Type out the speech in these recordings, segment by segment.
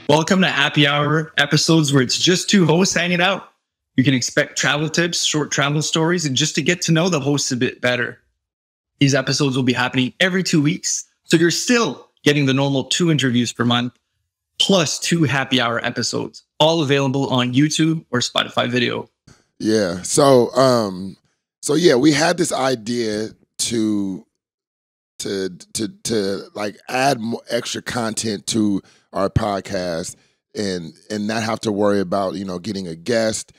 Welcome to Happy Hour episodes where it's just two hosts hanging out. You can expect travel tips, short travel stories, and just to get to know the hosts a bit better. These episodes will be happening every 2 weeks, so you're still getting the normal 2 interviews per month, plus 2 Happy Hour episodes, all available on YouTube or Spotify video. Yeah. So yeah, we had this idea to like add more extra content to our podcast and not have to worry about, getting a guest,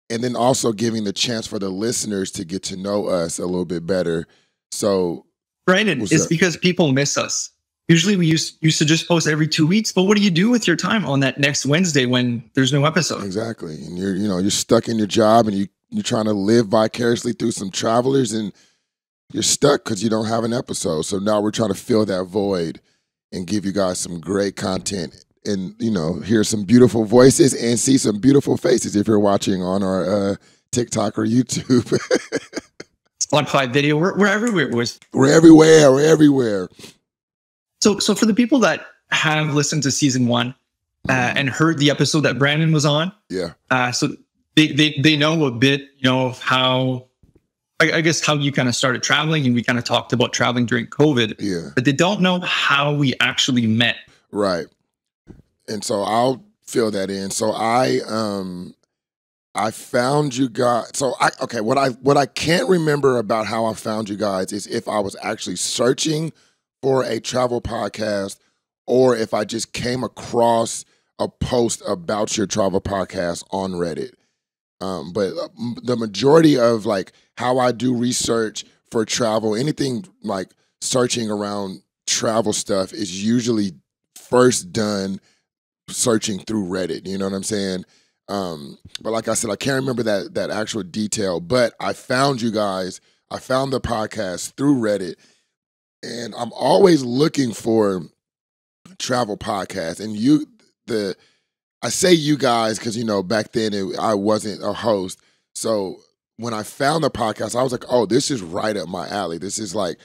and then also giving the chance for the listeners to get to know us a little bit better. So Brandon, it's because people miss us. Usually we used to just post every 2 weeks, but what do you do with your time on that next Wednesday when there's no episode? Exactly. And you're stuck in your job and you're trying to live vicariously through some travelers and you're stuck because you don't have an episode. So now we're trying to fill that void and give you guys some great content and, hear some beautiful voices and see some beautiful faces if you're watching on our TikTok or YouTube. Spotify video, we're everywhere. We're everywhere. We're everywhere. So for the people that have listened to season 1 and heard the episode that Brandon was on, so they know a bit, of how, I guess, how you kind of started traveling, and we kind of talked about traveling during COVID, but they don't know how we actually met. Right. And so I'll fill that in. So I found you guys. So what I can't remember about how I found you guys is if I was actually searching for a travel podcast or if I just came across a post about your travel podcast on Reddit. But the majority of like how I do research for travel, anything like searching around travel stuff is usually first done searching through Reddit. You know what I'm saying? But like I said, I can't remember that actual detail, but I found you guys. I found the podcast through Reddit, and I'm always looking for travel podcasts. And I say you guys because, back then I wasn't a host. So when I found the podcast, I was like, oh, this is right up my alley. This is like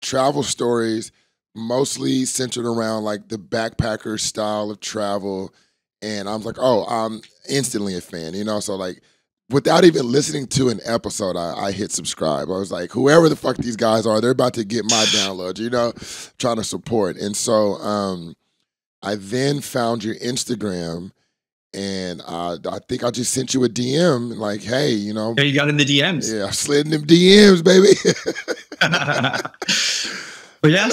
travel stories, mostly centered around like the backpacker style of travel. And I was like, oh, I'm instantly a fan, So like without even listening to an episode, I hit subscribe. I was like, whoever the fuck these guys are, they're about to get my download, trying to support. And so I then found your Instagram. And I think I just sent you a DM like, hey, Yeah, you got in the DMs. Yeah, I slid in them DMs, baby. But yeah,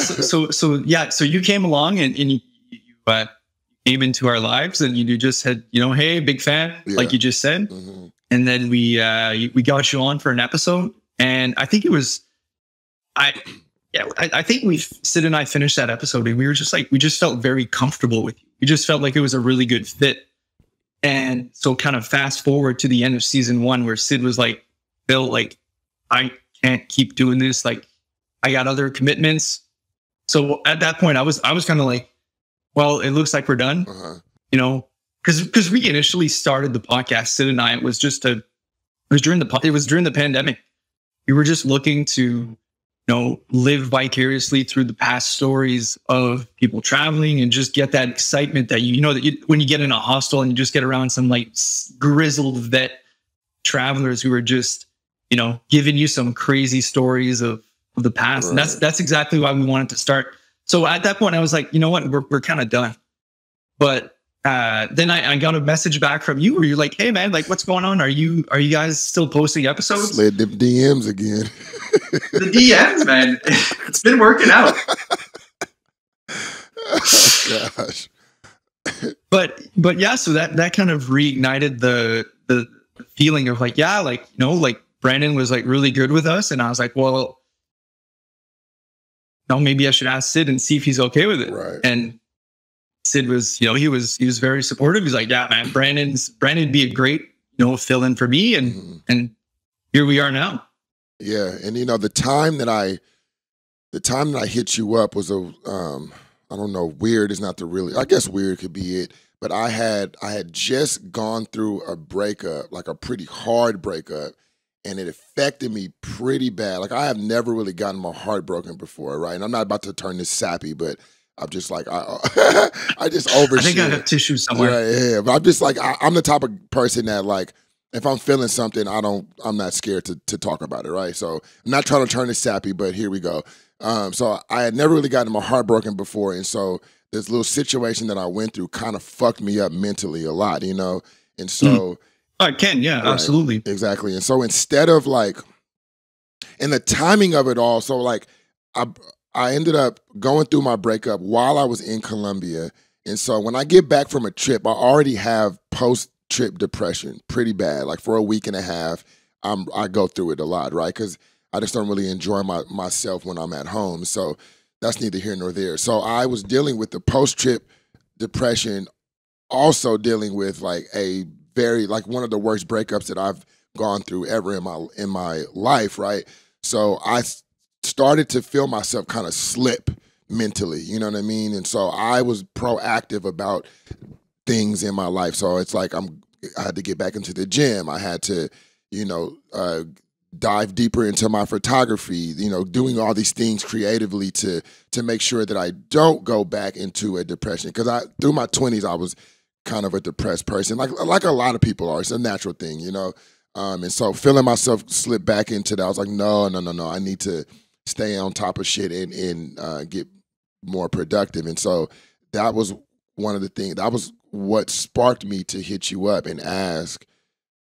so you came along and you came into our lives and you just said, hey, big fan, like you just said. Mm-hmm. And then we got you on for an episode. And I think it was, I think Sid and I finished that episode and we were just like, we just felt very comfortable with you. We just felt like it was a really good fit. And so kind of fast forward to the end of season 1 where Sid was like, Bill, like, I can't keep doing this. Like, I got other commitments. So at that point, I was kind of like, well, it looks like we're done, because we initially started the podcast, Sid and I, it was during the pandemic. We were just looking to, live vicariously through the past stories of people traveling and just get that excitement that when you get in a hostel and you just get around some like grizzled vet travelers who are just, giving you some crazy stories of the past. Right. And that's exactly why we wanted to start. So at that point I was like, you know what, we're kind of done. But then I got a message back from you where you're like, hey man, like what's going on? Are you guys still posting episodes? Slid them DMs again. The DMs, man. It's been working out. Oh, gosh. But yeah, so that kind of reignited the feeling of like, yeah, like, like Brandon was like really good with us. And I was like, well, maybe I should ask Sid and see if he's okay with it. Right. And Sid was, he was very supportive. He's like, yeah, man, Brandon'd be a great, fill in for me. And here we are now. Yeah. And the time that I hit you up was I don't know, weird is not I guess weird could be it. But I had just gone through a breakup, like a pretty hard breakup. And it affected me pretty bad. Like I have never really gotten my heart broken before, right? And I'm not about to turn this sappy, but I'm just like, I just overshare. I think I have tissue somewhere. Yeah. But I'm just like, I'm the type of person that like, if I'm feeling something, I'm not scared to talk about it, right? So I'm not trying to turn it sappy, but here we go. So I had never really gotten my heart broken before. And so this little situation that I went through kind of fucked me up mentally a lot, you know? And so. I can, yeah, right, absolutely. Exactly. And so instead of like, and the timing of it all, so like I ended up going through my breakup while I was in Colombia. And so when I get back from a trip, I already have post-trip depression pretty bad. Like for a week and a half, I go through it a lot, right? Because I just don't really enjoy myself when I'm at home. So that's neither here nor there. So I was dealing with the post-trip depression, also dealing with like a very, like one of the worst breakups that I've gone through ever in my life, right? So I started to feel myself kind of slip mentally, you know what I mean? And so I was proactive about things in my life. So it's like I had to get back into the gym. I had to, you know, dive deeper into my photography, you know, doing all these things creatively to make sure that I don't go back into a depression. Because through my 20s, I was kind of a depressed person, like a lot of people are. It's a natural thing, you know? And so feeling myself slip back into that, I was like, no. I need to stay on top of shit and get more productive. And so that was one of the things, that was what sparked me to hit you up and ask,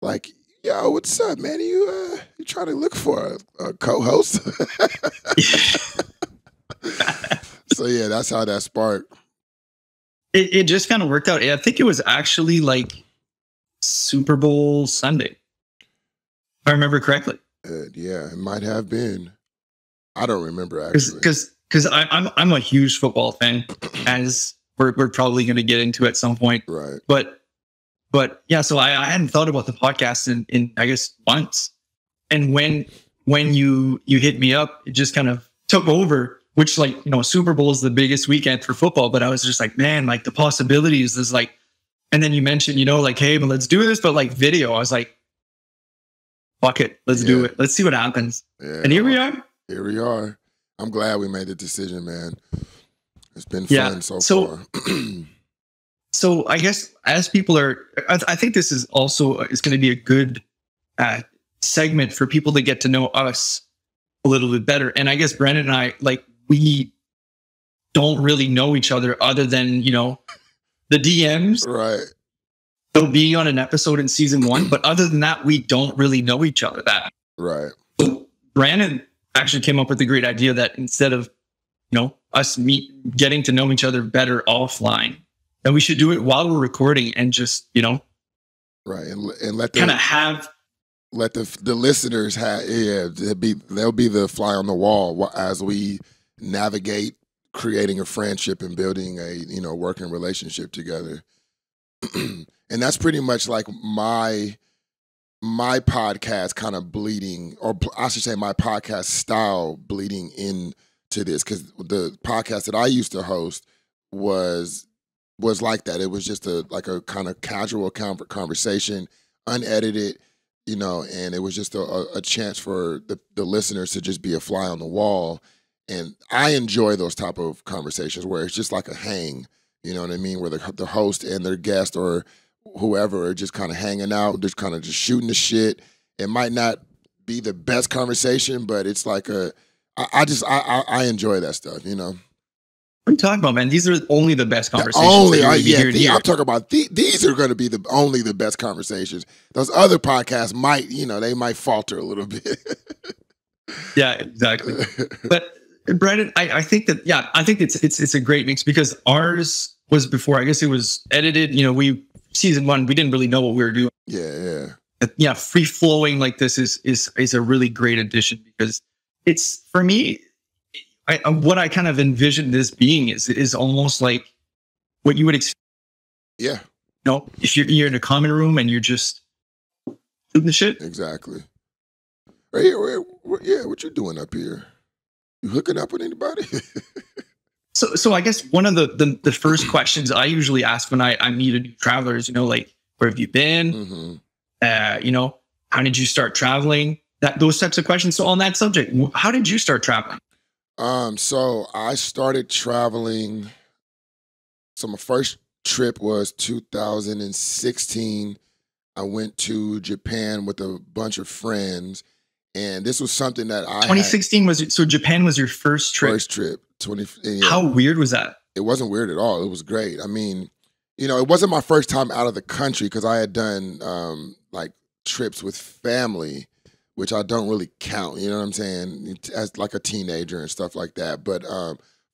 like, yo, what's up, man? You trying to look for a co-host? So yeah, that's how that sparked. It just kind of worked out. I think it was actually like Super Bowl Sunday, if I remember correctly. Yeah, it might have been. I don't remember actually. Because I'm a huge football fan, as we're probably going to get into at some point. Right. But yeah, so I hadn't thought about the podcast in I guess months, and when you hit me up, it just kind of took over. Which, like, you know, Super Bowl is the biggest weekend for football, but I was just like, man, like the possibilities is like, and then you mentioned, you know, like, hey, but let's do this, but like video. I was like, fuck it, let's do it. Let's see what happens. Yeah, and here we are. Here we are. I'm glad we made the decision, man. It's been fun so far. So I guess as people are, I think this is also is going to be a good segment for people to get to know us a little bit better. And I guess Brandon and I, like, we don't really know each other other than, you know, the DMs. Right. They'll be on an episode in season 1, but other than that, we don't really know each other that. Right. So Brandon actually came up with the great idea that instead of, you know, us getting to know each other better offline, that we should do it while we're recording and just, you know, right, and let kind of have. Let the listeners have, they'll be the fly on the wall as we navigate creating a friendship and building a, you know, working relationship together. And that's pretty much like my podcast kind of bleeding, or I should say my podcast style bleeding into this, because the podcast that I used to host was like that. It was just a kind of casual conversation, unedited, you know, and it was just a chance for the listeners to just be a fly on the wall. And I enjoy those type of conversations where it's just like a hang, you know what I mean? Where the host and their guest or whoever are just kind of hanging out, just kind of just shooting the shit. It might not be the best conversation, but it's like I enjoy that stuff, you know? What are you talking about, man? These are only the best conversations. I'm talking about these are going to be only the best conversations. Those other podcasts might, you know, they might falter a little bit. Yeah, exactly. But Brandon, I think that, yeah, I think it's a great mix, because ours was before, I guess it was edited. You know, season 1, we didn't really know what we were doing. Yeah. Free flowing like this is a really great addition, because it's, for me, what I kind of envisioned this being is almost like what you would expect. Yeah. You know, if you're in a common room and you're just doing the shit. Exactly. Right here, what you doing up here? You hooking up with anybody? So I guess one of the first questions I usually ask when I meet a new traveler is, you know, like, where have you been? Mm-hmm. You know, how did you start traveling? Those types of questions. So on that subject, how did you start traveling? So I started traveling So my first trip was 2016. I went to Japan with a bunch of friends, and this was something that I 2016 was so Japan was your first trip. First trip. How weird was that? It wasn't weird at all. It was great. I mean, it wasn't my first time out of the country because I had done like trips with family, which I don't really count. You know what I'm saying? As like a teenager and stuff like that. But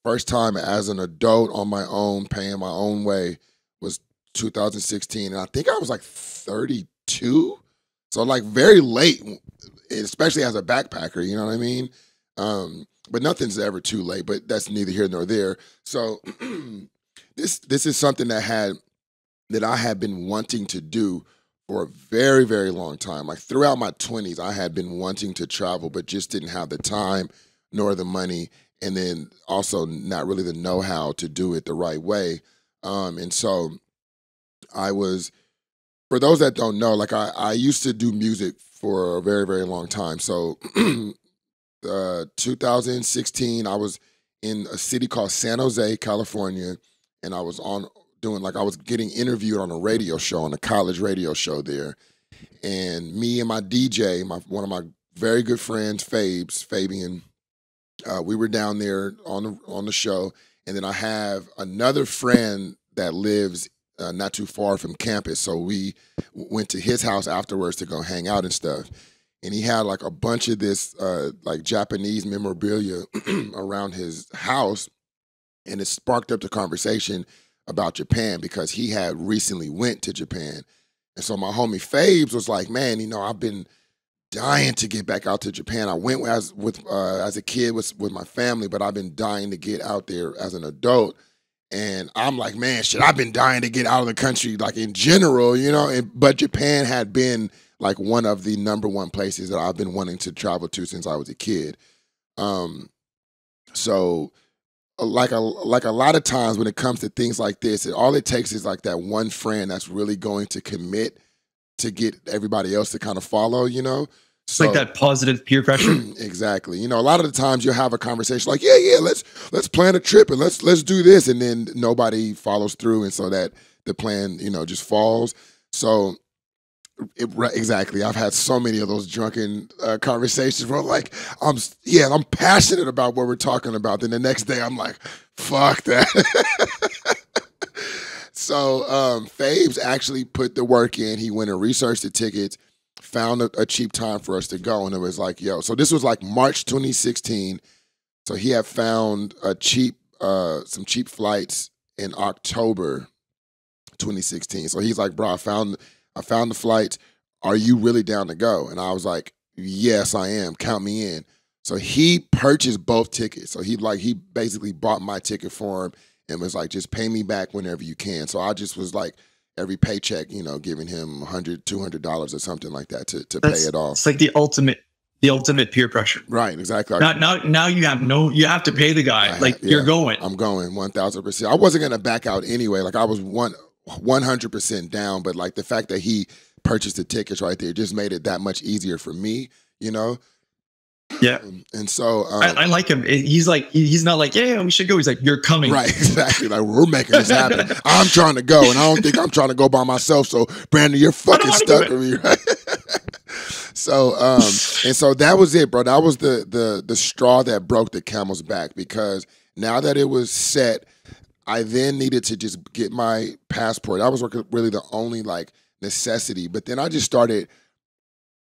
first time as an adult on my own, paying my own way, was 2016, and I think I was like 32, so like very late, especially as a backpacker. You know what I mean? But nothing's ever too late. But that's neither here nor there. So this is something that I had been wanting to do for a very, very long time. Like throughout my 20s, I had been wanting to travel, but just didn't have the time nor the money, and then also not really the know-how to do it the right way. And so I was, for those that don't know, like I used to do music for a very, very long time. So 2016, I was in a city called San Jose, California, and I was I was getting interviewed on a radio show, on a college radio show there. And me and my DJ, one of my very good friends, Fabian, we were down there on the show. And then I have another friend that lives not too far from campus. So we went to his house afterwards to go hang out and stuff. And he had like a bunch of this like Japanese memorabilia around his house. And it sparked up the conversation about Japan because he had recently went to Japan. And so my homie Fabes was like, man, I've been dying to get back out to Japan. I went as a kid with my family, but I've been dying to get out there as an adult. And I'm like, man, shit, I've been dying to get out of the country, like in general, but Japan had been like one of the number one places that I've been wanting to travel to since I was a kid. So like a lot of times when it comes to things like this, all it takes is like that one friend that's really going to commit to get everybody else to kind of follow, It's like that positive peer pressure. Exactly. A lot of the times you'll have a conversation like, yeah, let's plan a trip and let's do this, and then nobody follows through, and so that the plan, just falls. So exactly. I've had so many of those drunken conversations where I'm like, I'm passionate about what we're talking about. Then the next day I'm like, fuck that. So Fabes actually put the work in. He went and researched the tickets, found a cheap time for us to go, and it was like, so this was like March 2016. So he had found some cheap flights in October 2016. So he's like, bro, I found the flights. Are you really down to go? And I was like, yes, I am. Count me in. So he purchased both tickets. So he basically bought my ticket for him and was like, just pay me back whenever you can. So I just was like, every paycheck, giving him $100, $200 or something like that to pay it off. It's like the ultimate peer pressure. Right, exactly. Now you have to pay the guy. You're going. I'm going 1,000%. I wasn't going to back out anyway. Like I was 100% down, but like the fact that he purchased the tickets right there just made it that much easier for me, Yeah. And so I like him. He's like, he's not like, yeah, we should go. He's like, you're coming. Right, exactly. Like, we're making this happen. I'm trying to go, and I don't think I'm trying to go by myself. So, Brandon, you're fucking stuck with me, right? So, and so that was it, bro. That was the straw that broke the camel's back, because now that it was set, I then needed to just get my passport. That was really the only like necessity. But then I just started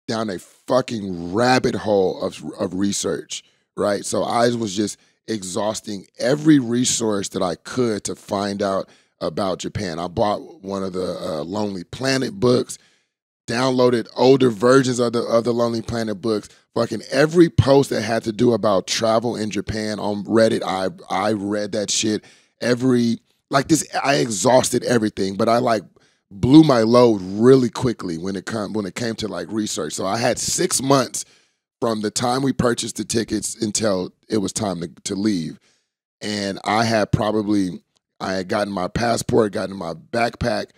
down a fucking rabbit hole of research, right? So I was just exhausting every resource that I could to find out about Japan. I bought one of the Lonely Planet books, downloaded older versions of the Lonely Planet books. Fucking every post that had to do about travel in Japan on Reddit, I read that shit. I exhausted everything, but I like blew my load really quickly when it came to like research. So I had 6 months from the time we purchased the tickets until it was time to leave. And I had gotten my passport, gotten my backpack,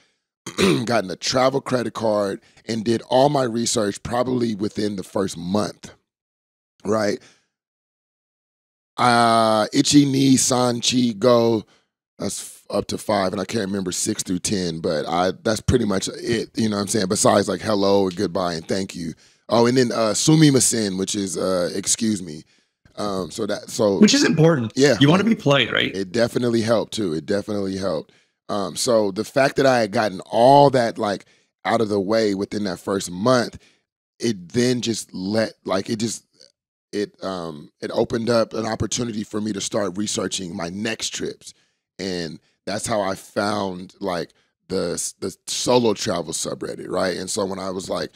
gotten a travel credit card, and did all my research probably within the first month, right? Ichi ni san chi go That's up to 5, and I can't remember 6 through 10, but that's pretty much it. You know what I'm saying? Besides like hello, goodbye, and thank you. Oh, and then sumimasen, which is excuse me. Which is important. Yeah, you want to be polite, right? It definitely helped too. It definitely helped. So the fact that I had gotten all that like out of the way within that first month, it then just it opened up an opportunity for me to start researching my next trips, and that's how I found like the solo travel subreddit, right? And so when I was like,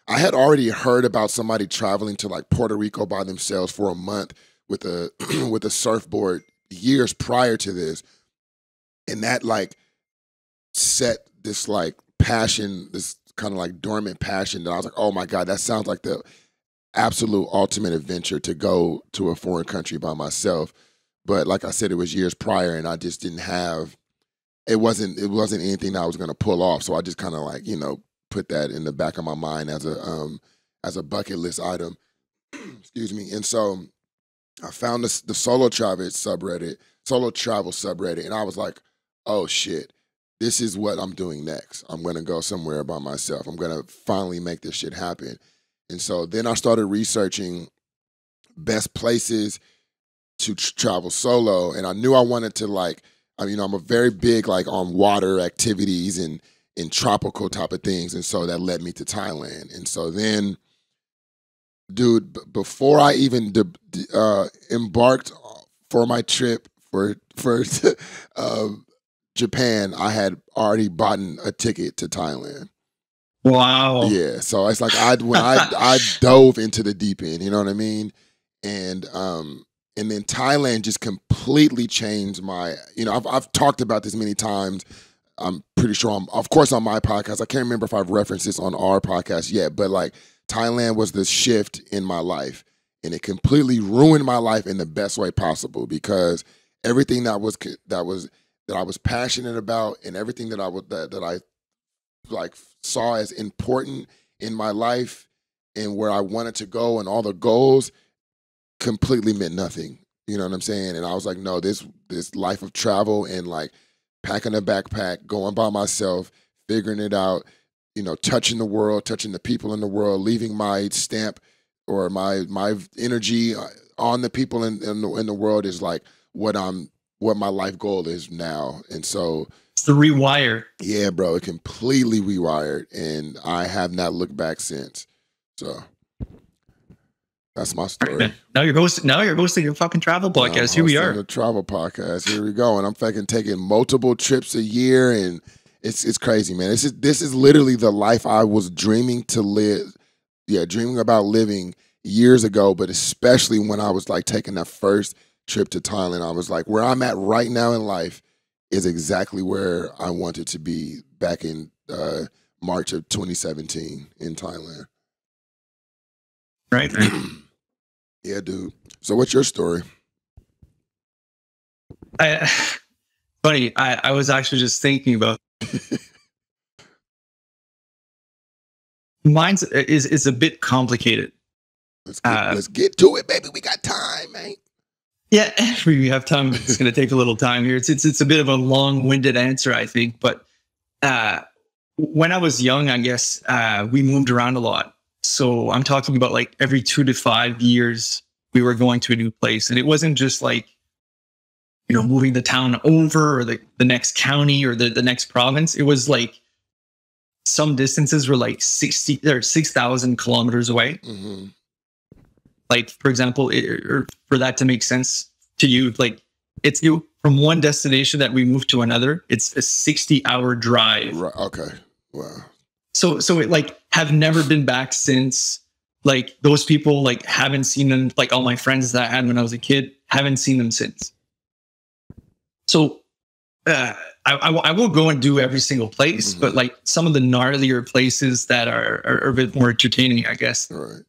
I had already heard about somebody traveling to like Puerto Rico by themselves for a month with a with a surfboard years prior to this, and that like set this like passion, this kind of like dormant passion that I was like, oh my God, that sounds like the absolute ultimate adventure to go to a foreign country by myself. But like I said, it was years prior, and I just didn't have. It wasn't anything that I was going to pull off. So I just kind of like put that in the back of my mind as a bucket list item. Excuse me. And so I found the solo travel subreddit, and I was like, oh shit, this is what I'm doing next. I'm going to go somewhere by myself. I'm going to finally make this shit happen. And so then I started researching best places to travel solo, and I knew I wanted to like, I'm a very big like on water activities and tropical type of things, and so that led me to Thailand. And so then, dude, before I even embarked for my trip for Japan, I had already bought a ticket to Thailand. Wow. Yeah, so it's like I dove into the deep end, you know what I mean? And then Thailand just completely changed my, I've talked about this many times. I'm pretty sure of course on my podcast. I can't remember if I've referenced this on our podcast yet, but like Thailand was the shift in my life, and it completely ruined my life in the best way possible, because everything that I was passionate about, and everything that I like saw as important in my life and where I wanted to go and all the goals completely meant nothing. You know what I'm saying? And I was like, no, this life of travel and like packing a backpack, going by myself, figuring it out, touching the world, touching the people in the world, leaving my stamp or my energy on the people in the world is like what my life goal is now. And so it's the rewire. Yeah, bro, it completely rewired, and I have not looked back since. So that's my story. Now you're hosting a fucking travel podcast. Here we are. A travel podcast. Here we go. And I'm fucking taking multiple trips a year, and it's crazy, man. This is literally the life I was dreaming to live. Yeah, dreaming about living years ago, but especially when I was like taking that first trip to Thailand, I was like, where I'm at right now in life is exactly where I wanted to be back in March of 2017 in Thailand. Right. Yeah, dude. So what's your story? Funny, I was actually just thinking about mine's is a bit complicated. Let's get to it, baby. We got time, man. Yeah, we have time. It's going to take a little time here. It's a bit of a long-winded answer, I think. But when I was young, I guess we moved around a lot. So I'm talking about like every 2 to 5 years, we were going to a new place. And it wasn't just like, moving the town over or the next county or the next province. It was like some distances were like 6,000 kilometers away. Mm-hmm. Like, for example, or for that to make sense to you, like it's from one destination that we moved to another, it's a 60-hour drive. Right. Okay. Wow. So it like have never been back since. Like those people like haven't seen them. Like all my friends that I had when I was a kid haven't seen them since. So I won't go and do every single place, mm-hmm. but like some of the gnarlier places that are a bit more entertaining, I guess. Right.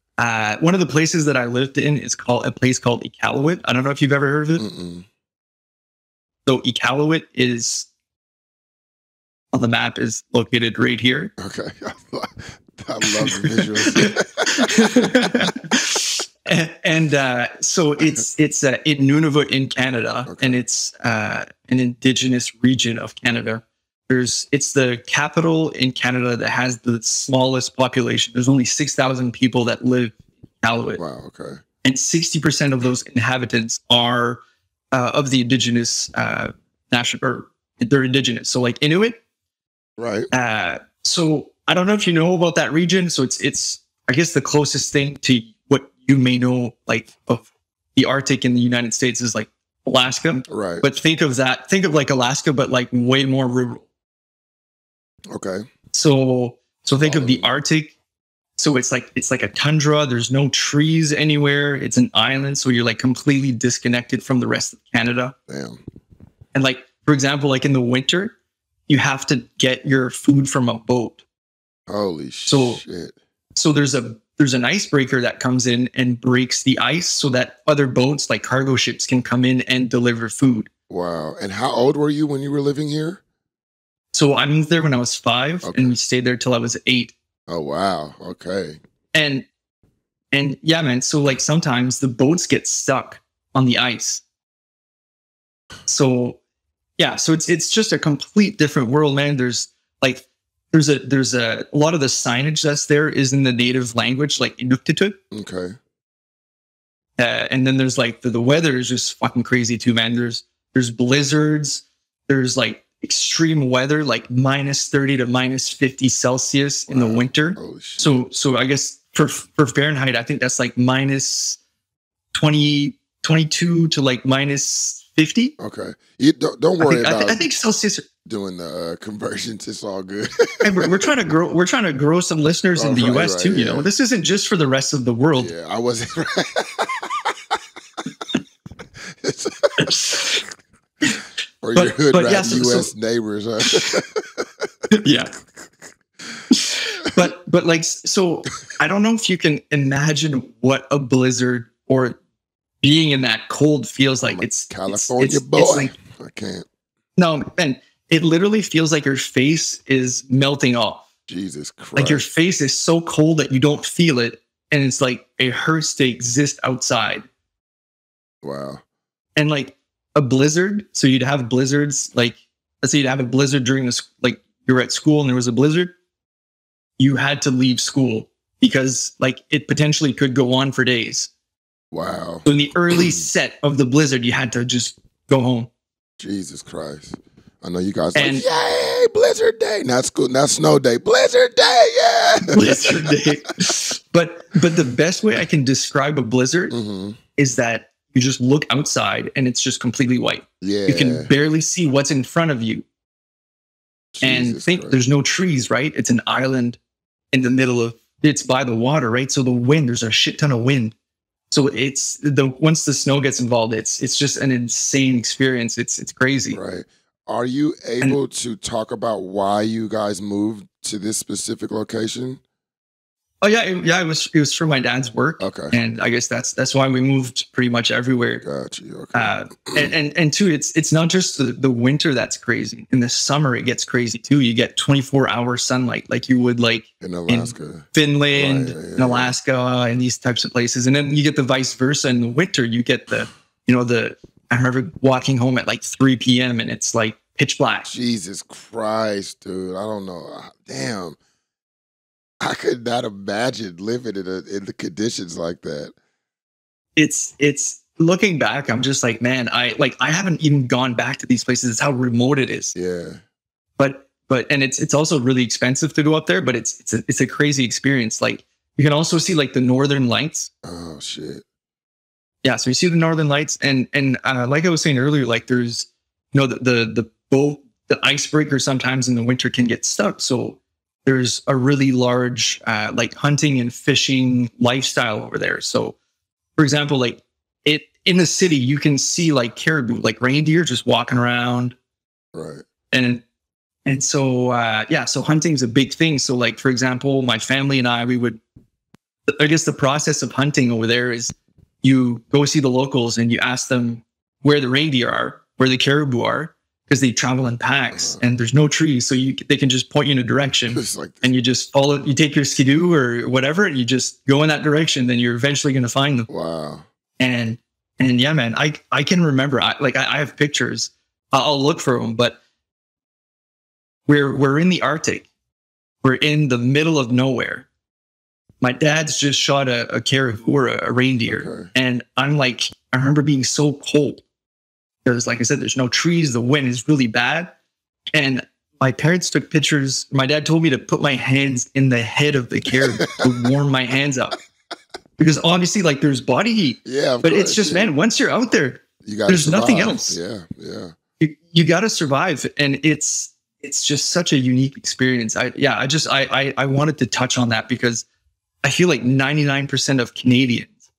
One of the places that I lived in is a place called Iqaluit. I don't know if you've ever heard of it. Mm-mm. So Iqaluit is on the map, is located right here. Okay. I love the So it's in Nunavut in Canada, and it's an indigenous region of Canada. It's the capital in Canada that has the smallest population. There's only 6,000 people that live in Iqaluit. Wow. Okay. And 60% of those inhabitants are of the indigenous national, or they're indigenous. So like Inuit. Right. So I don't know if you know about that region. So it's I guess the closest thing to what you may know, like of the Arctic in the United States, is like Alaska. Right. But think of like Alaska, but like way more rural. Okay. So think of the Arctic. So it's like a tundra. There's no trees anywhere. It's an island. So you're like completely disconnected from the rest of Canada. Damn. And like, for example, like in the winter, you have to get your food from a boat. Holy shit. So there's an icebreaker that comes in and breaks the ice so that other boats like cargo ships can come in and deliver food. Wow. And how old were you when you were living here? So I moved there when I was 5, and we stayed there till I was 8. Oh, wow. Okay. And yeah, man. So like sometimes the boats get stuck on the ice. So yeah, so it's just a complete different world, man. There's a lot of the signage that's there is in the native language, like Inuktitut. Okay. And then there's like the weather is just fucking crazy too, man. There's blizzards. There's like extreme weather, like minus 30 to minus 50 Celsius in the winter. Holy shit. So I guess for Fahrenheit, I think that's like minus 20, 22 to like minus 50. Okay. You don't worry about. I think Celsius doing the conversions. It's all good. And we're trying to grow some listeners in the US too. You know, this isn't just for the rest of the world. Yeah, I wasn't. Or your hood rat US neighbors. Huh? Yeah. But like, so I don't know if you can imagine what a blizzard or being in that cold feels like. It's California boy. It's like, I can't. No, man, it literally feels like your face is melting off. Jesus Christ. Like your face is so cold that you don't feel it. And it's like it hurts to exist outside. Wow. And like a blizzard. So you'd have blizzards, like let's say you'd have a blizzard during this, like you're at school and there was a blizzard. You had to leave school because like it potentially could go on for days. Wow. So in the early set of the blizzard, you had to just go home. Jesus Christ. I know you guys are like, yay, blizzard day. Not school, not snow day. Blizzard day, yeah. Blizzard day. But the best way I can describe a blizzard is that you just look outside and it's just completely white. Yeah. You can barely see what's in front of you. Jesus Christ. There's no trees, right? It's an island in the middle of, it's by the water, right? So the wind, there's a shit ton of wind. So once the snow gets involved, it's just an insane experience. It's crazy. Right. Are you able to talk about why you guys moved to this specific location? Oh yeah. It was for my dad's work. Okay. And I guess that's why we moved pretty much everywhere. Got you. Okay. And two, it's not just the winter that's crazy. In the summer, it gets crazy too. You get 24-hour sunlight like you would like in Alaska, in Finland, in Alaska, and these types of places. And then you get the vice versa. In the winter, you get I remember walking home at like 3 p.m. and it's like pitch black. Jesus Christ, dude. I don't know. Damn. I could not imagine living in the conditions like that. It's looking back, I'm just like, man, I haven't even gone back to these places. It's how remote it is. Yeah. But and it's also really expensive to go up there, but it's a crazy experience. Like you can also see like the northern lights. Oh shit. Yeah, so you see the northern lights and like I was saying earlier, like there's the boat, the icebreaker sometimes in the winter can get stuck. So there's a really large like hunting and fishing lifestyle over there. So, for example, like in the city, you can see like caribou, like reindeer, just walking around. Right. And so so hunting's a big thing. So, like for example, my family and I guess the process of hunting over there is you go see the locals and you ask them where the reindeer are, where the caribou are, because they travel in packs and there's no trees, so they can just point you in a direction and you just follow. You take your skidoo or whatever, and you just go in that direction. Then you're eventually going to find them. Wow. And yeah, man, I can remember. I have pictures. I'll look for them, but we're in the Arctic. We're in the middle of nowhere. My dad's just shot a caribou or a reindeer, and I'm like, I remember being so cold because, like I said, there's no trees. The wind is really bad, and my parents took pictures. My dad told me to put my hands in the head of the caribou to warm my hands up, because obviously, like, there's body heat. Yeah, but it's just, man, once you're out there, there's survive. Nothing else. Yeah. You got to survive, and it's just such a unique experience. I wanted to touch on that because I feel like 99% of Canadians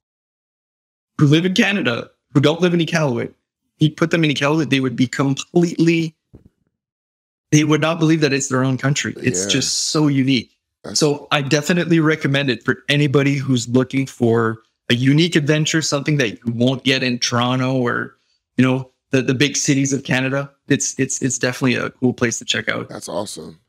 who live in Canada, who don't live in Iqaluit, you put them in Iqaluit, they would be they would not believe that it's their own country. It's just so unique. So I definitely recommend it for anybody who's looking for a unique adventure, something that you won't get in Toronto or, the big cities of Canada. It's definitely a cool place to check out. That's awesome.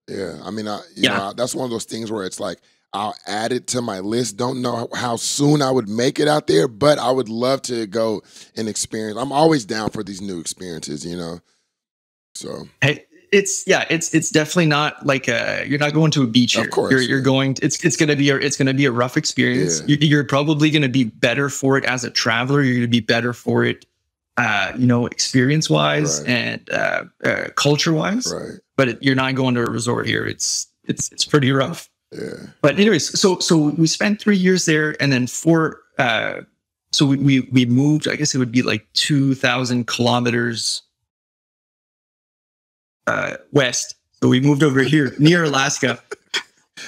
Yeah. I mean, that's one of those things where it's like, I'll add it to my list. Don't know how soon I would make it out there, but I would love to go and experience. I'm always down for these new experiences, So hey, it's definitely not like you're not going to a beach here. Of course, you're going. It's gonna be a rough experience. Yeah. You're probably gonna be better for it as a traveler. You're gonna be better for it, experience wise and culture wise. Right. But you're not going to a resort here. It's pretty rough. Yeah. But anyways, so we spent 3 years there, and then so we moved. I guess it would be like 2,000 kilometers west. So we moved over here near Alaska.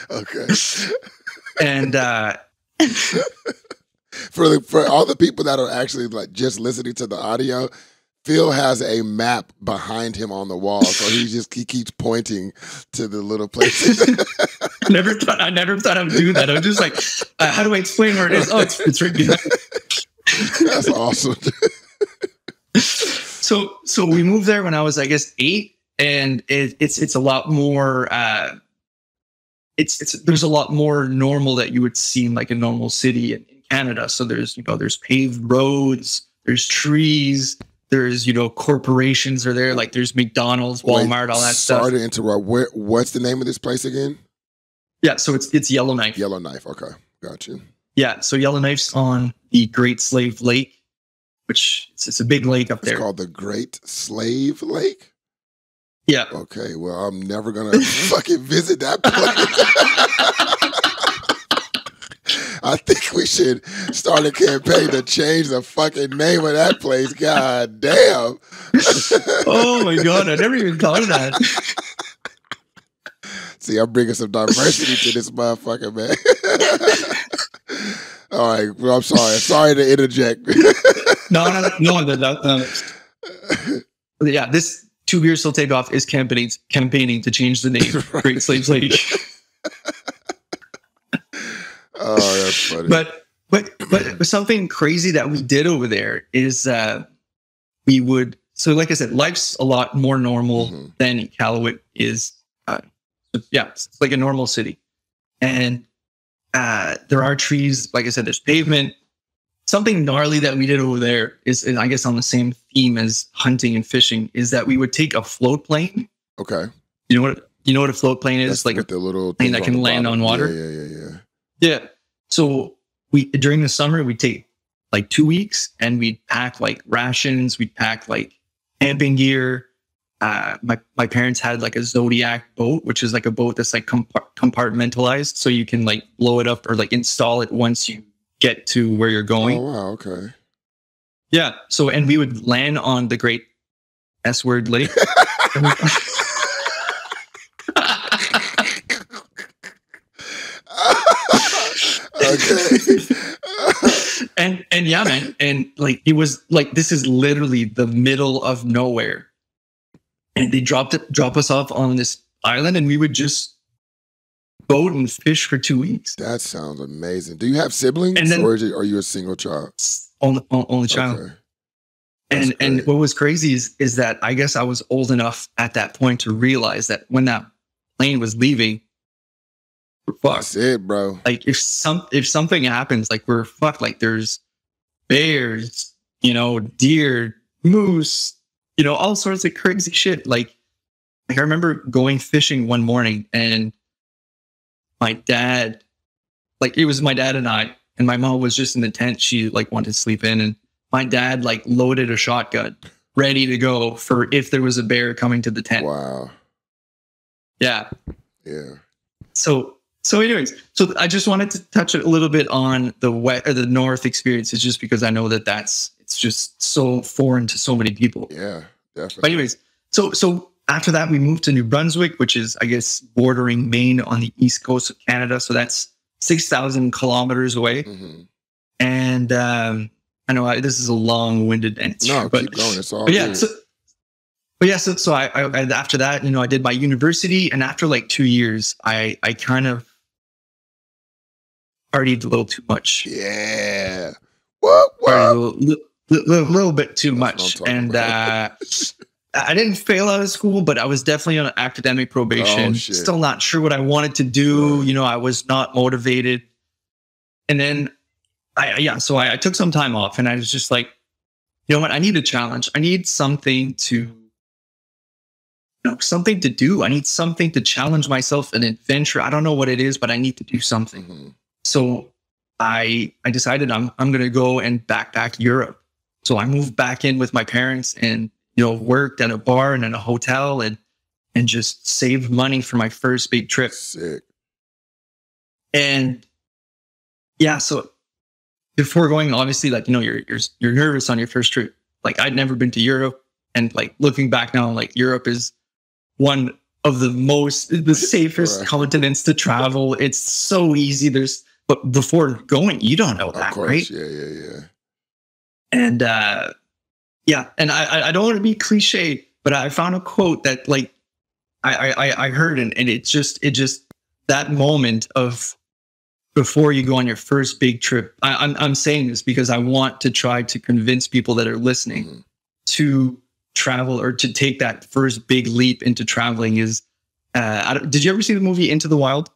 Okay. And for all the people that are actually like just listening to the audio, Phil has a map behind him on the wall, so he keeps pointing to the little places. I never thought I would do that. I'm just like, how do I explain where it is? Oh, it's right behind. That's awesome. So we moved there when I was, I guess, 8, and it's a lot more. There's a lot more normal that you would see in like a normal city in Canada. So there's paved roads, there's trees. There's, corporations are there. Like there's McDonald's, Walmart, all that stuff. Sorry to interrupt. What's the name of this place again? Yeah, so it's Yellowknife. Yellowknife. Okay, got you. Yeah, so Yellowknife's on the Great Slave Lake, which it's a big lake up there. It's called the Great Slave Lake? Yeah. Okay, well, I'm never going to fucking visit that place. I think we should start a campaign to change the fucking name of that place. God damn. Oh my God, I never even thought of that. See, I'm bringing some diversity to this motherfucker, man. All right, well, I'm sorry. Sorry to interject. No. Yeah, this 2 years till takeoff is campaigning to change the name Great Slave Lake. Oh, that's funny. But something crazy that we did over there is we would. So, like I said, life's a lot more normal than Iqaluit is. It's like a normal city, and there are trees. Like I said, there's pavement. Something gnarly that we did over there is, I guess, on the same theme as hunting and fishing, is that we would take a float plane. Okay. You know what a float plane is? That's like the little plane that can land on water. Yeah. So during the summer, we'd take like 2 weeks, and we'd pack like rations. We'd pack like camping gear. My parents had like a Zodiac boat, which is like a boat that's like compartmentalized. So you can like blow it up or like install it once you get to where you're going. Oh, wow. Okay. Yeah. So, and we would land on the Great S-word lake. Okay. and yeah, man. And like, it was like, this is literally the middle of nowhere. And they drop us off on this island, and we would just boat and fish for 2 weeks. That sounds amazing. Do you have siblings, or are you a single child? Only child. Okay. And what was crazy is that I guess I was old enough at that point to realize that when that plane was leaving, we're fucked. That's it, bro. Like if something happens, like we're fucked. Like there's bears, deer, moose, all sorts of crazy shit. Like I remember going fishing one morning and my dad, like it was my dad and I, and my mom was just in the tent. She like wanted to sleep in, and my dad like loaded a shotgun ready to go for if there was a bear coming to the tent. Wow. Yeah. Yeah. So anyways, so I just wanted to touch a little bit on the North experiences, just because I know that it's just so foreign to so many people. Yeah, definitely. But anyways, so after that, we moved to New Brunswick, which is, I guess, bordering Maine on the east coast of Canada. So that's 6,000 kilometers away. Mm-hmm. And I know this is a long-winded answer. No, but keep going. It's all but yeah, good. so I after that, I did my university, and after like 2 years, I kind of partied a little too much. Yeah. What? A little bit too much. And I didn't fail out of school, but I was definitely on academic probation. Oh, shit. Still not sure what I wanted to do. Right. I was not motivated. And then so I took some time off, and I was just like, you know what? I need a challenge. I need something to something to do. I need something to challenge myself, an adventure. I don't know what it is, but I need to do something. Mm-hmm. So I decided I'm going to go and backpack Europe. So I moved back in with my parents and, worked at a bar and in a hotel and just saved money for my first big trip. Sick. And yeah, so before going, obviously, like, you're nervous on your first trip. Like, I'd never been to Europe, and like looking back now, like Europe is one of the safest Right. continents to travel. It's so easy. But before going, you don't know that, Of course. right? Yeah. And and I don't want to be cliche, but I found a quote that like I heard, and it just that moment of before you go on your first big trip. I'm saying this because I want to try to convince people that are listening Mm-hmm. to travel or to take that first big leap into traveling. Is did you ever see the movie Into the Wild?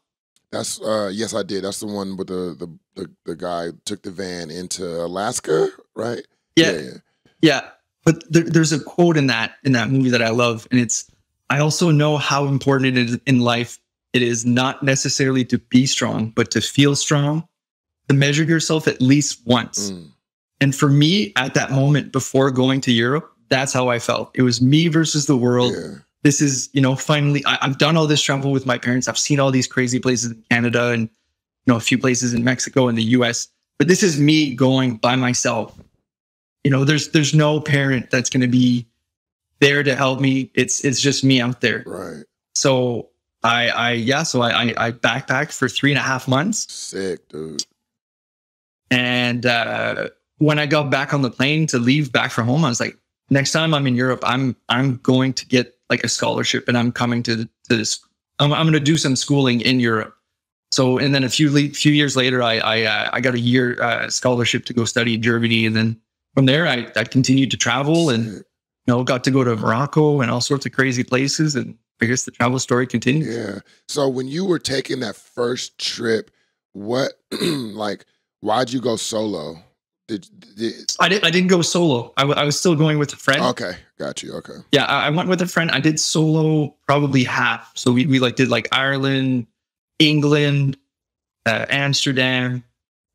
That's yes, I did. That's the one with the guy who took the van into Alaska, right? Yeah. But there's a quote in that movie that I love, and it's, I also know how important it is in life. It is not necessarily to be strong, but to feel strong, to measure yourself at least once. Mm. And for me, at that moment before going to Europe, that's how I felt. It was me versus the world. Yeah. This is, finally, I've done all this travel with my parents. I've seen all these crazy places in Canada and, a few places in Mexico and the US. But this is me going by myself. There's no parent that's going to be there to help me. It's just me out there. Right. So I backpacked for 3.5 months. Sick, dude. And when I got back on the plane to leave back for home, I was like, next time I'm in Europe, I'm going to get like a scholarship, and I'm coming to this. I'm going to do some schooling in Europe. So, and then a few years later, I got a year scholarship to go study in Germany, and then from there, I continued to travel and got to go to Morocco and all sorts of crazy places, and I guess the travel story continues. Yeah. So when you were taking that first trip, what like why'd you go solo? I didn't go solo. I was still going with a friend. Okay, got you. Okay. Yeah, I went with a friend. I did solo probably half. So we did like Ireland, England, Amsterdam,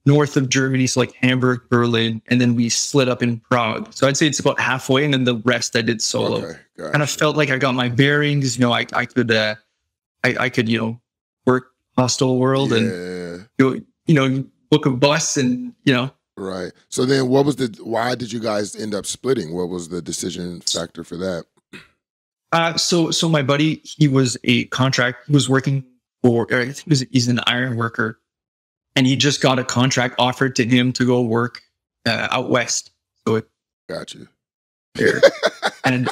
north of Germany, so like Hamburg, Berlin, and then we split up in Prague. So I'd say it's about halfway, and then the rest I did solo. Okay, gotcha. Kind of felt like I got my bearings. I could work hostel world and book a bus and Right. So then why did you guys end up splitting? What was the decision factor for that? So my buddy, he was he was working for, I think he's an iron worker, and he just got a contract offered to him to go work out west. So Got you. And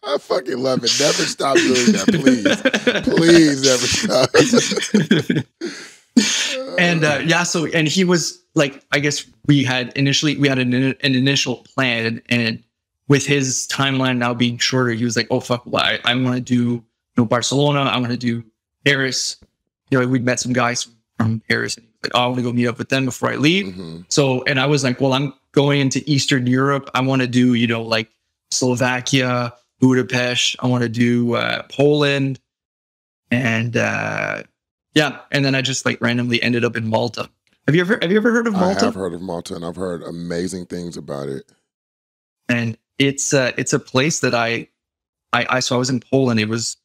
I fucking love it. Never stop doing that, please. Please never stop. And yeah, so and he was like, I guess we had an initial plan, and with his timeline now being shorter, he was like, oh fuck, well, I want to do Barcelona, I want to do Paris. We'd met some guys from Paris, and he was like, oh, I want to go meet up with them before I leave. So, and I was like, well, I'm going into Eastern Europe. I want to do like Slovakia, Budapest. I want to do Poland, and yeah, and then I just like randomly ended up in Malta. Have you ever heard of Malta? I have heard of Malta, and I've heard amazing things about it. And it's a place that I so I was in Poland. It wasn't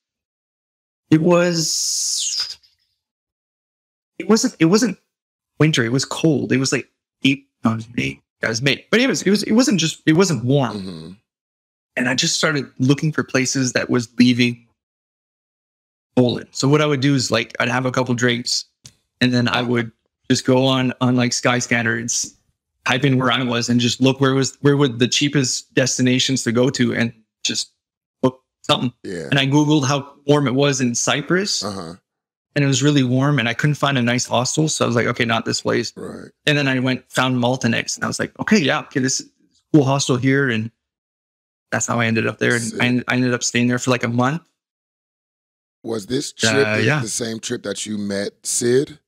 winter. It was cold. It was like May. It was May, but it wasn't warm. And I just started looking for places that was leaving Poland. So what I would do is like I'd have a couple drinks, and then I would just go on like Skyscanner and type in where I was and just look where would the cheapest destinations to go to, and just book something. Yeah. And I Googled how warm it was in Cyprus, and it was really warm, and I couldn't find a nice hostel. So I was like, okay, not this place. Right. And then I found Malta next, and I was like, okay, yeah, okay, this is a cool hostel here, and that's how I ended up there. And I ended up staying there for like a month. Was this trip the same trip that you met Sid?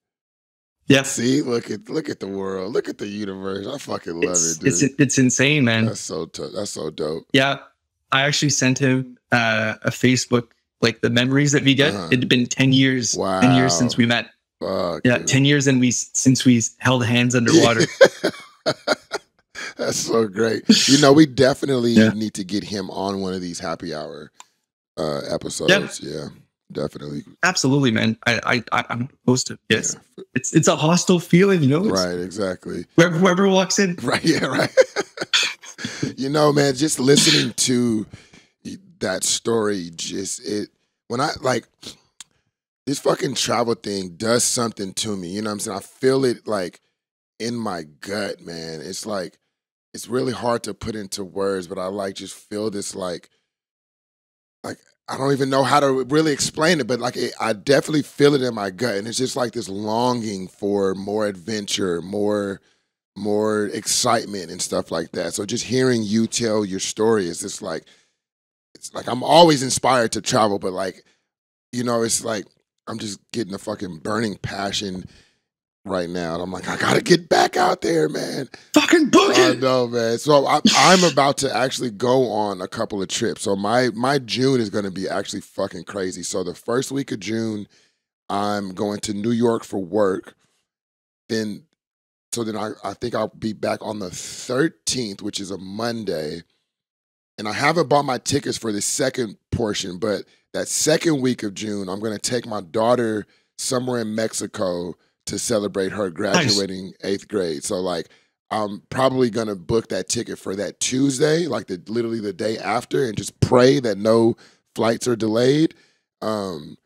Yeah. See, look at the world, look at the universe. I fucking love it, dude. It's insane, man. That's so dope. Yeah, I actually sent him a Facebook, like the memories that we get. It had been 10 years. Wow. 10 years since we met. Fuck, yeah, dude. 10 years since we held hands underwater. That's so great. We definitely need to get him on one of these happy hour episodes. Yeah. Definitely. Absolutely, man. I'm opposed to it. Yes. Yeah. It's a hostile feeling, Right, exactly. Whoever walks in. Right, yeah, right. Man, just listening to that story, when I like this fucking travel thing does something to me. You know what I'm saying? I feel it like in my gut, man. It's like it's really hard to put into words, but I like just feel this like I don't even know how to really explain it, but like I definitely feel it in my gut, and it's just like this longing for more adventure, more excitement and stuff like that. So just hearing you tell your story is just like it's like I'm always inspired to travel, but like it's like I'm just getting a fucking burning passion right now, and I'm like, I gotta get back out there, man. Fucking book it. I know, man. So I'm about to actually go on a couple of trips. So my June is gonna be actually fucking crazy. So the first week of June, I'm going to New York for work. Then I think I'll be back on the 13th, which is a Monday. And I haven't bought my tickets for the second portion, but that second week of June, I'm gonna take my daughter somewhere in Mexico to celebrate her graduating 8th grade. So like I'm probably gonna book that ticket for that Tuesday, like literally the day after, and just pray that no flights are delayed. And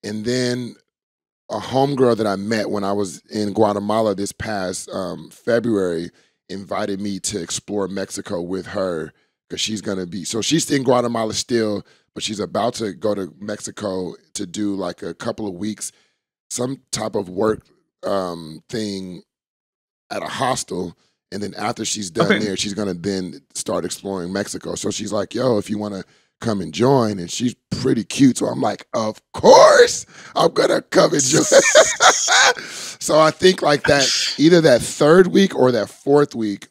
then a homegirl that I met when I was in Guatemala this past February invited me to explore Mexico with her, because she's in Guatemala still, but she's about to go to Mexico to do like a couple of weeks, some type of work thing at a hostel, and then after she's done there, she's gonna then start exploring Mexico. So she's like, yo, if you want to come and join, and she's pretty cute, so I'm like, of course I'm gonna come and join. So I think like that, either that third week or that fourth week,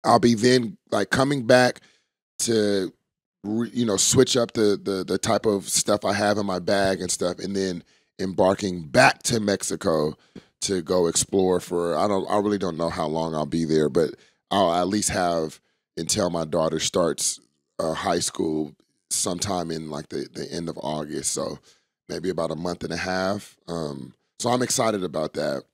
I'll be then like coming back to switch up the type of stuff I have in my bag and stuff, and then embarking back to Mexico to go explore for I really don't know how long I'll be there, but I'll at least have until my daughter starts high school sometime in like the end of August, so maybe about a month and a half. So I'm excited about that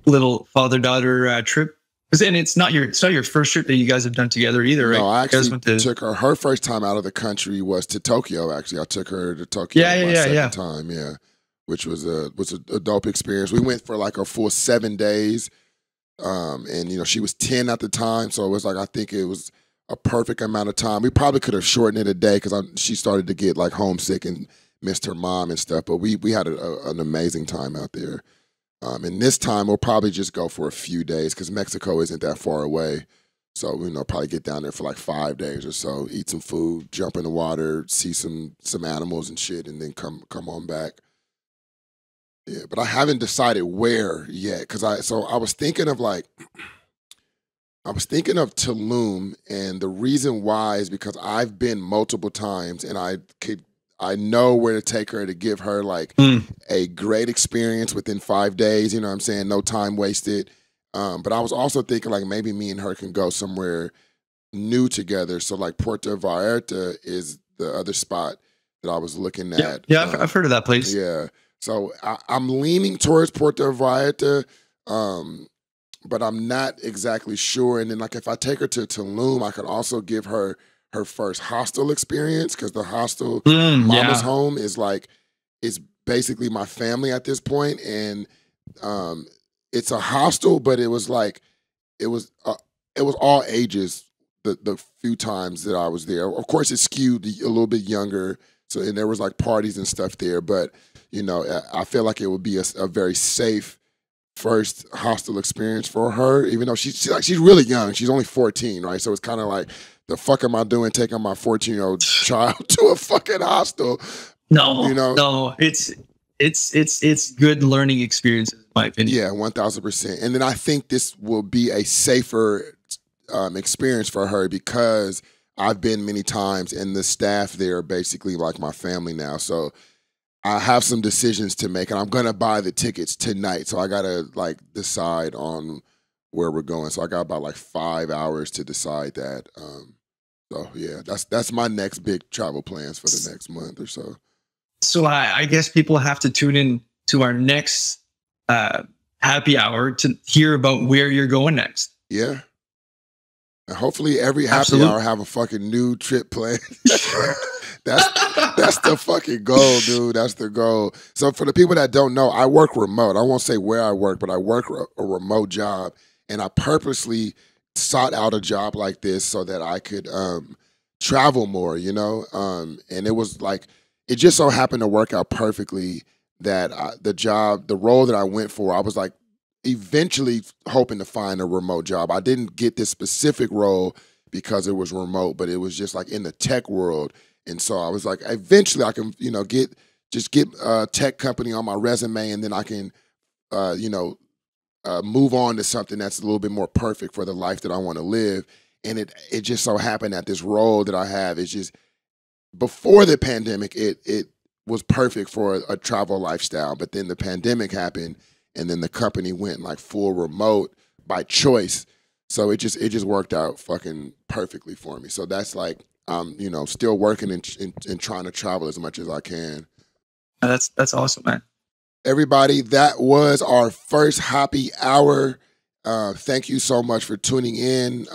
little father-daughter trip. And it's not your first trip that you guys have done together either, right? No, I actually took her. Her first time out of the country was to Tokyo. Actually, I took her to Tokyo. Second time, which was a dope experience. We went for like a full 7 days, and she was 10 at the time, so it was like I think it was a perfect amount of time. We probably could have shortened it a day because she started to get like homesick and missed her mom and stuff. But we had an amazing time out there. And this time we'll probably just go for a few days because Mexico isn't that far away. So, probably get down there for like 5 days or so, eat some food, jump in the water, see some animals and shit, and then come on back. Yeah, but I haven't decided where yet because I was thinking of Tulum, and the reason why is because I've been multiple times, and I know where to take her to give her like a great experience within 5 days. You know what I'm saying? No time wasted. But I was also thinking like maybe me and her can go somewhere new together. So like Puerto Vallarta is the other spot that I was looking at. Yeah, I've heard of that place. Yeah. So I'm leaning towards Puerto Vallarta, but I'm not exactly sure. And then like if I take her to Tulum, I could also give her first hostel experience because the hostel, Mama's home, is basically my family at this point. And it's a hostel, but it was all ages the few times that I was there. Of course, it skewed a little bit younger, and there was like parties and stuff there. But I feel like it would be a very safe first hostel experience for her, even though she's really young. She's only 14, right? So it's kind of like, the fuck am I doing taking my 14-year-old child to a fucking hostel? No, it's good learning experience, in my opinion. Yeah, 1,000%. And then I think this will be a safer experience for her because I've been many times, and the staff there are basically like my family now. So I have some decisions to make, and I'm gonna buy the tickets tonight. So I gotta like decide on where we're going. So I got about like 5 hours to decide that. So yeah, that's my next big travel plans for the next month or so. So I guess people have to tune in to our next happy hour to hear about where you're going next. Yeah. And hopefully every happy hour have a fucking new trip planned. That's the fucking goal, dude. That's the goal. So for the people that don't know, I work remote. I won't say where I work, but I work a remote job. And I purposely sought out a job like this so that I could travel more, and it was like, it just so happened to work out perfectly that the role that I went for, I was like eventually hoping to find a remote job. I didn't get this specific role because it was remote, but it was just like in the tech world. And so I was like, eventually I can, get a tech company on my resume, and then I can, move on to something that's a little bit more perfect for the life that I want to live. And it just so happened that this role that I have is just, before the pandemic, it was perfect for a travel lifestyle. But then the pandemic happened, and then the company went like full remote by choice. So it just worked out fucking perfectly for me. So that's like, I'm still working and trying to travel as much as I can. That's awesome, man. Everybody, that was our first happy hour. Thank you so much for tuning in.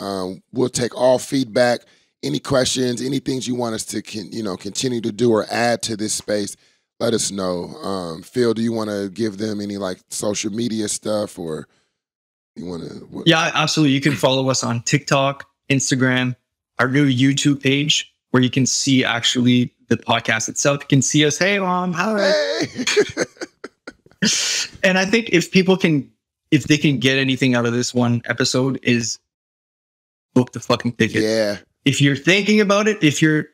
We'll take all feedback, any questions, any things you want us to continue to do or add to this space. Let us know. Phil, do you want to give them any like social media stuff, or you want to? Yeah, absolutely. You can follow us on TikTok, Instagram, our new YouTube page, where you can see actually the podcast itself. You can see us. Hey, Mom. How? Hey. And I think if they can get anything out of this one episode, is book the fucking ticket. Yeah. If you're thinking about it, if you're,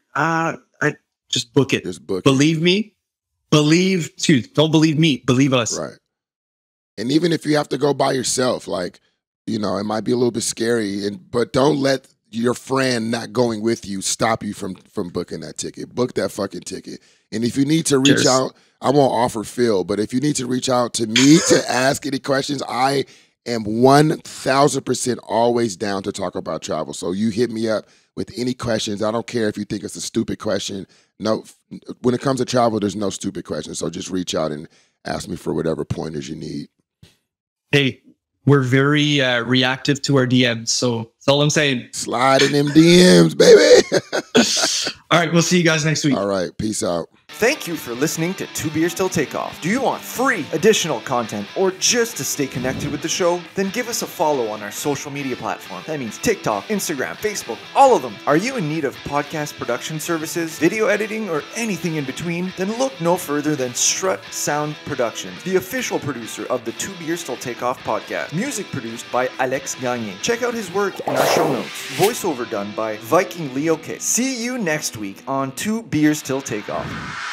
just book it. Just book Believe me. Don't believe me. Believe us. Right. And even if you have to go by yourself, like, it might be a little bit scary, but don't let your friend not going with you stop you from booking that ticket. Book that fucking ticket. And if you need to reach out, I won't offer Phil, but if you need to reach out to me to ask any questions, I am 1,000% always down to talk about travel. So you hit me up with any questions. I don't care if you think it's a stupid question. No, when it comes to travel, there's no stupid questions. So just reach out and ask me for whatever pointers you need. Hey, we're very reactive to our DMs. So that's all I'm saying. Slide in them DMs, baby. All right. We'll see you guys next week. All right. Peace out. Thank you for listening to Two Beers Till Takeoff. Do you want free additional content or just to stay connected with the show? Then give us a follow on our social media platform. That means TikTok, Instagram, Facebook, all of them. Are you in need of podcast production services, video editing, or anything in between? Then look no further than Strut Sound Productions, the official producer of the Two Beers Till Takeoff podcast. Music produced by Alex Gagné. Check out his work in our show notes. Voiceover done by Viking Leo K. See you next week on Two Beers Till Takeoff.